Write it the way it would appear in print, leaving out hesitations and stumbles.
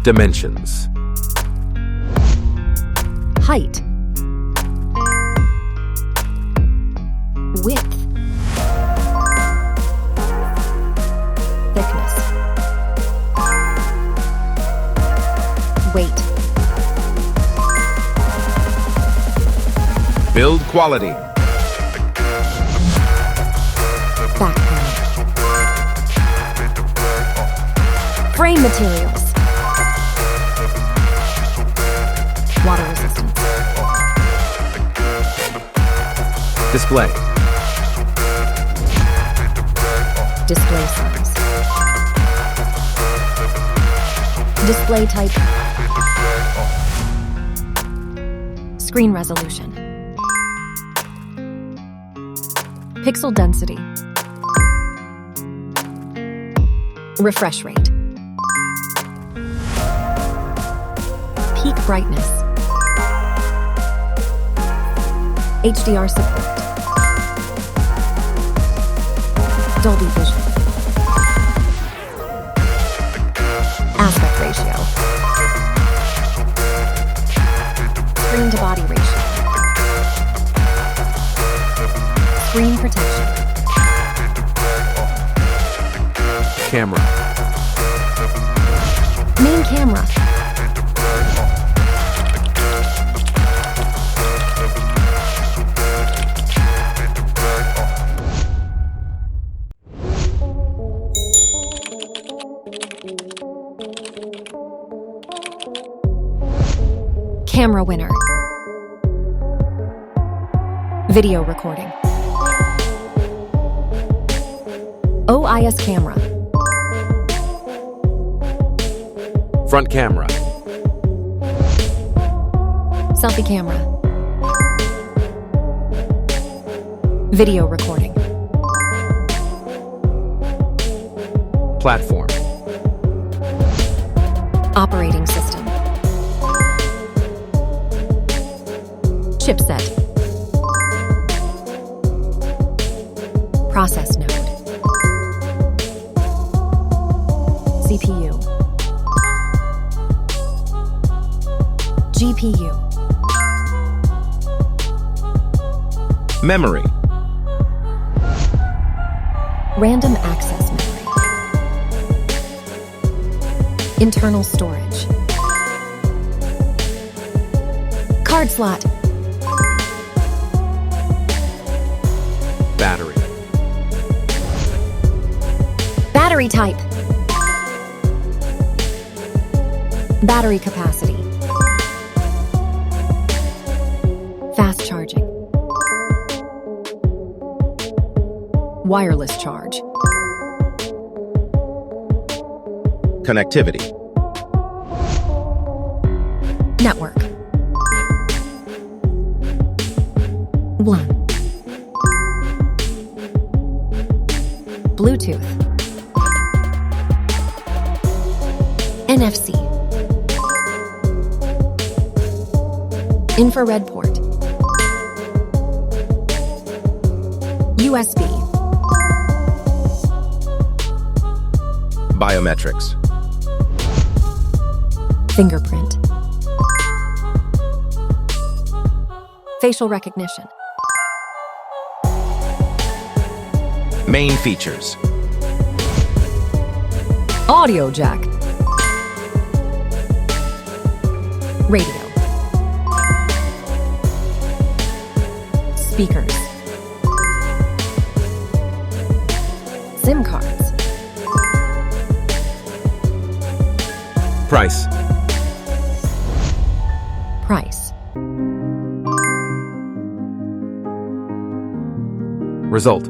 Dimensions. Height. Width. Thickness. Weight. Build quality. Back panel. Frame materials. Water resistance. Display. Display size. Display type. Screen resolution. Pixel density. Refresh rate. Peak brightness. HDR support. Dolby Vision. Aspect ratio. Screen to body ratio. Screen protection. Camera. Main camera. Camera winner. Video recording. OIS camera. Front camera. Selfie camera. Video recording. Platform. Operating system. Chipset. Process node. CPU. GPU. Memory. Random access memory. Internal storage. Card slot. Battery. Battery type. Battery capacity. Fast charging. Wireless charge. Connectivity. Network. WLAN. Bluetooth. NFC. Infrared port. USB. Biometrics. Fingerprint. Facial recognition. Main features. Audio jack. Radio. Speakers. SIM cards. Price. Price. Result.